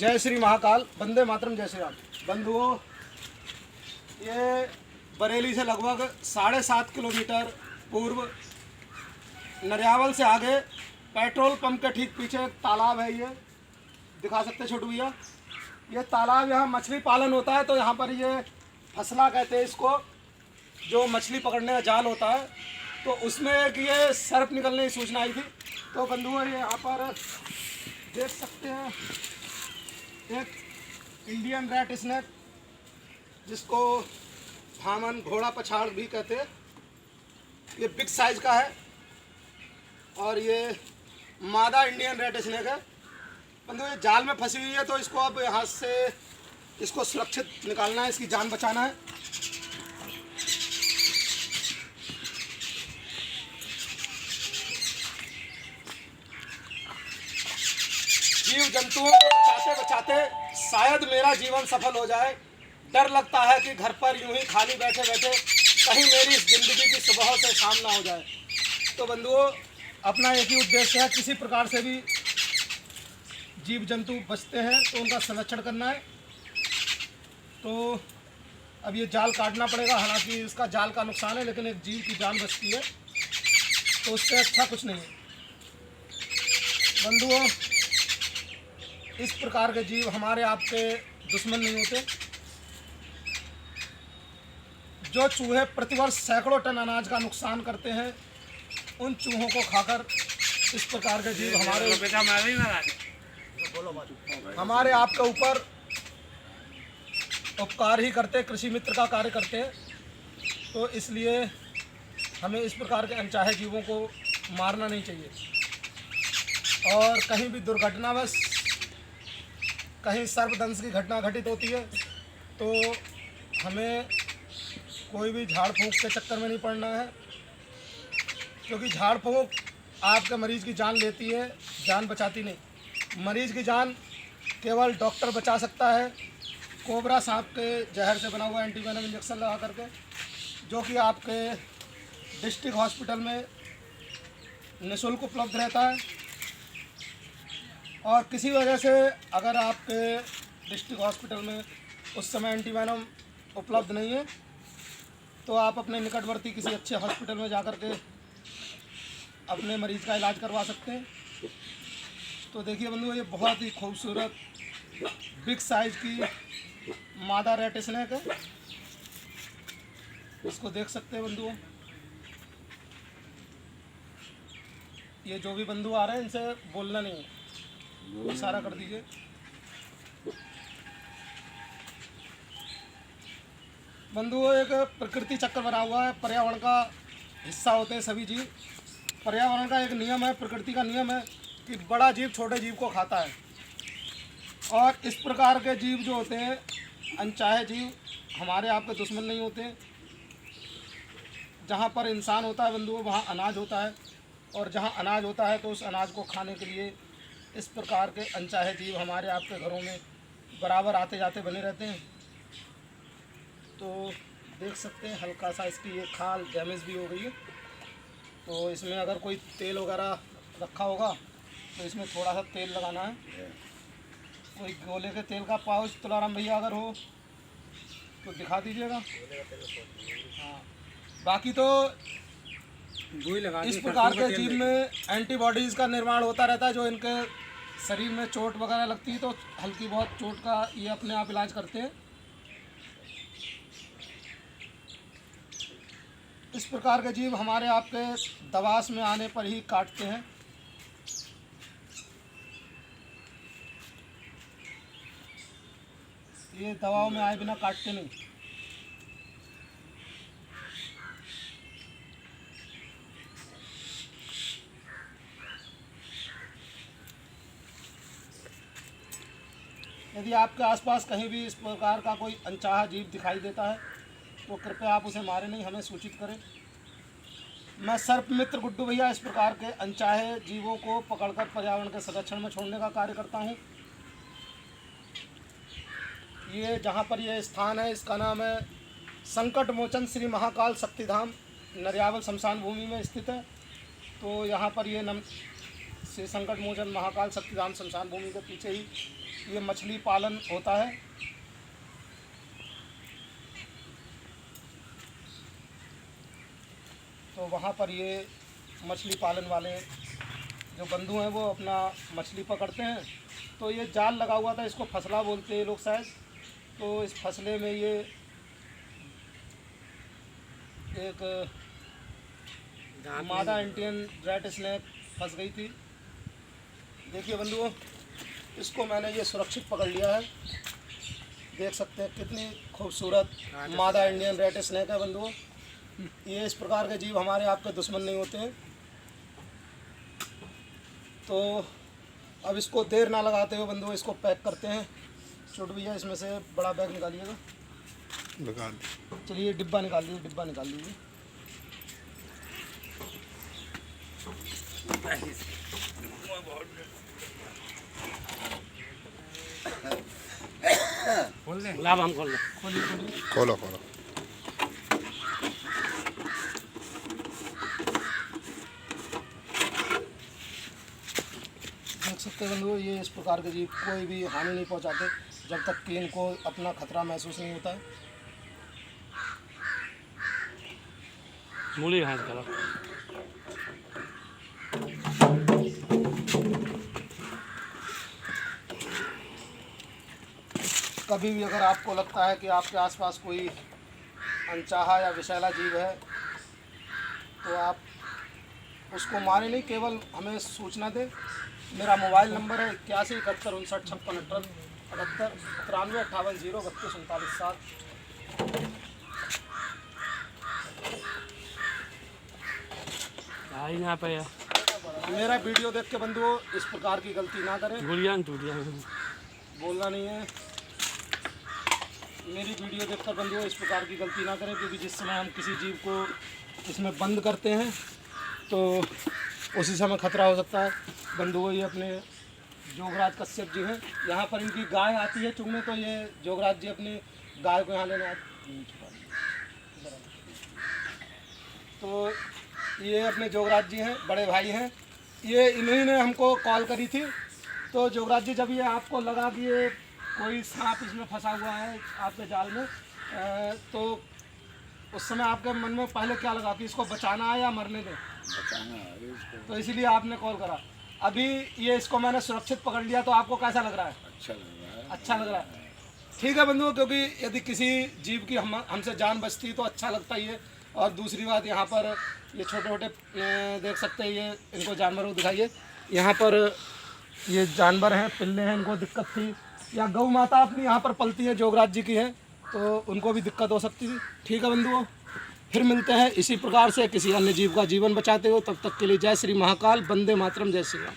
जय श्री महाकाल, वंदे मातरम, जय श्री राम। बंधुओं, ये बरेली से लगभग 7.5 किलोमीटर पूर्व नरियावल से आगे पेट्रोल पंप के ठीक पीछे एक तालाब है। ये दिखा सकते हैं छोटू भैया। ये तालाब, यहाँ मछली पालन होता है। तो यहाँ पर ये फसला कहते हैं इसको, जो मछली पकड़ने का जाल होता है। तो उसमें एक ये सर्प निकलने की सूचना आई थी। तो बंधुओं, ये यहाँ पर देख सकते हैं एक इंडियन रेड स्नेक, जिसको भामन घोड़ा पछाड़ भी कहते हैं। ये बिग साइज का है और ये मादा इंडियन रेड स्नेक है। बंधु, ये जाल में फंसी हुई है, तो इसको अब यहाँ से इसको सुरक्षित निकालना है, इसकी जान बचाना है। जीव जंतुओं को बचाते बचाते शायद मेरा जीवन सफल हो जाए। डर लगता है कि घर पर यूं ही खाली बैठे बैठे कहीं मेरी इस जिंदगी की सुबह से शाम ना हो जाए। तो बंधुओं, अपना एक ही उद्देश्य है, किसी प्रकार से भी जीव जंतु बचते हैं तो उनका संरक्षण करना है। तो अब ये जाल काटना पड़ेगा। हालांकि इसका जाल का नुकसान है, लेकिन एक जीव की जान बचती है, तो उससे अच्छा कुछ नहीं है। बंधुओं, इस प्रकार के जीव हमारे आपके दुश्मन नहीं होते। जो चूहे प्रतिवर्ष सैकड़ों टन अनाज का नुकसान करते हैं, उन चूहों को खाकर इस प्रकार के जीव हमारे आपके ऊपर उपकार ही करते, कृषि मित्र का कार्य करते हैं। तो इसलिए हमें इस प्रकार के अनचाहे जीवों को मारना नहीं चाहिए। और कहीं भी दुर्घटनावश कहीं सर्पदंश की घटना घटित होती है, तो हमें कोई भी झाड़ फूंक के चक्कर में नहीं पड़ना है, क्योंकि झाड़ फूंक आपके मरीज़ की जान लेती है, जान बचाती नहीं। मरीज़ की जान केवल डॉक्टर बचा सकता है, कोबरा सांप के जहर से बना हुआ एंटीवेनम इंजेक्शन लगा करके, जो कि आपके डिस्ट्रिक्ट हॉस्पिटल में निःशुल्क उपलब्ध रहता है। और किसी वजह से अगर आपके डिस्ट्रिक्ट हॉस्पिटल में उस समय एंटीवेनम उपलब्ध नहीं है, तो आप अपने निकटवर्ती किसी अच्छे हॉस्पिटल में जाकर के अपने मरीज़ का इलाज करवा सकते हैं। तो देखिए बंधुओं, ये बहुत ही खूबसूरत बिग साइज की मादा रेड स्नेक है। इसको देख सकते हैं बंधुओं। ये जो भी बंधु आ रहे हैं, इनसे बोलना नहीं है, इशारा कर दीजिए। बंधुओं, एक प्रकृति चक्र बना हुआ है, पर्यावरण का हिस्सा होते हैं सभी जीव। पर्यावरण का एक नियम है, प्रकृति का नियम है कि बड़ा जीव छोटे जीव को खाता है। और इस प्रकार के जीव जो होते हैं, अनचाहे जीव, हमारे आपके दुश्मन नहीं होते। जहाँ पर इंसान होता है बंधुओं, वहाँ अनाज होता है, और जहाँ अनाज होता है तो उस अनाज को खाने के लिए इस प्रकार के अनचाहे जीव हमारे आपके घरों में बराबर आते जाते बने रहते हैं। तो देख सकते हैं हल्का सा इसकी ये खाल डैमेज भी हो गई है। तो इसमें अगर कोई तेल वगैरह रखा होगा तो इसमें थोड़ा सा तेल लगाना है। कोई गोले के तेल का पाउच तुलाराम भैया अगर हो तो दिखा दीजिएगा। हाँ, बाकी तो इस प्रकार के जीव में एंटीबॉडीज़ का निर्माण होता रहता है। जो इनके शरीर में चोट वगैरह लगती है, तो हल्की बहुत चोट का ये अपने आप इलाज करते हैं। इस प्रकार के जीव हमारे आपके दवास में आने पर ही काटते हैं। ये दवाओं में आए बिना काटते नहीं। यदि आपके आसपास कहीं भी इस प्रकार का कोई अनचाहा जीव दिखाई देता है, तो कृपया आप उसे मारें नहीं, हमें सूचित करें। मैं सर्प मित्र गुड्डू भैया इस प्रकार के अनचाहे जीवों को पकड़कर पर्यावरण के संरक्षण में छोड़ने का कार्य करता हूं। ये जहां पर ये स्थान है, इसका नाम है संकट मोचन श्री महाकाल शक्तिधाम, नरियावल शमशान भूमि में स्थित है। तो यहाँ पर ये श्री संकट मोचन महाकाल शक्तिधाम शमशान भूमि के पीछे ही ये मछली पालन होता है। तो वहाँ पर ये मछली पालन वाले जो बंधु हैं वो अपना मछली पकड़ते हैं। तो ये जाल लगा हुआ था, इसको फसला बोलते हैं लोग शायद। तो इस फसले में ये एक मादा इंडियन रेड स्नेक फंस गई थी। देखिए बंधुओं, इसको मैंने ये सुरक्षित पकड़ लिया है। देख सकते हैं कितनी खूबसूरत मादा इंडियन रेड स्नेक है बंधुओं। ये इस प्रकार के जीव हमारे आपके दुश्मन नहीं होते हैं। तो अब इसको देर ना लगाते हुए बंधुओं इसको पैक करते हैं। छोटू भैया इसमें से बड़ा बैग निकालिएगा। चलिए डिब्बा निकाल लीजिए, डिब्बा निकाल लीजिए। खोल लें, लाभ हम खोल लें। खोलिए खोलिए, खोलो खोलो। देख सकते हैं बंधुओं, ये इस प्रकार के जीव कोई भी हानि नहीं पहुंचाते जब तक कि इनको अपना खतरा महसूस नहीं होता है। मूली घास करो। कभी भी अगर आपको लगता है कि आपके आसपास कोई अनचाहा या विषैला जीव है तो आप उसको मारे नहीं, केवल हमें सूचना दें। मेरा मोबाइल नंबर है 81 71 59 56 78 93 58 0 32 39 7। यहाँ पे मेरा वीडियो देख के बंधुओं इस प्रकार की गलती ना करें। गुड़िया टूटिया बोलना नहीं है। मेरी वीडियो देखकर बंधुओं इस प्रकार की गलती ना करें, क्योंकि जिस समय हम किसी जीव को इसमें बंद करते हैं तो उसी समय खतरा हो सकता है। बंधुओं ये अपने जोगराज कश्यप जी हैं। यहाँ पर इनकी गाय आती है चुगने, तो ये जोगराज जी अपनी गाय को यहाँ लेने आते। तो ये अपने जोगराज जी हैं, बड़े भाई हैं। ये इन्हीं ने हमको कॉल करी थी। तो जोगराज जी, जब ये आपको लगा कि ये कोई सांप इसमें फंसा हुआ है आपके जाल में, तो उस समय आपके मन में पहले क्या लगा कि इसको बचाना है या मरने दें? बचाना है इसको। तो इसीलिए आपने कॉल करा। अभी ये इसको मैंने सुरक्षित पकड़ लिया, तो आपको कैसा लग रहा है? अच्छा लग रहा है। अच्छा लग रहा है। ठीक है बंधुओं, क्योंकि यदि किसी जीव की हमसे जान बचती तो अच्छा लगता ही है। और दूसरी बात, यहाँ पर ये छोटे छोटे देख सकते हैं, ये इनको जानवरों को दिखाइए। यहाँ पर ये जानवर हैं, पिल्ले हैं, इनको दिक्कत थी। या गौ माता अपनी यहाँ पर पलती है, जोगराज जी की है, तो उनको भी दिक्कत हो सकती थी। ठीक है बंधुओं, फिर मिलते हैं इसी प्रकार से किसी अन्य जीव का जीवन बचाते हो। तब तक के लिए जय श्री महाकाल, वंदे मातरम, जय श्री राम।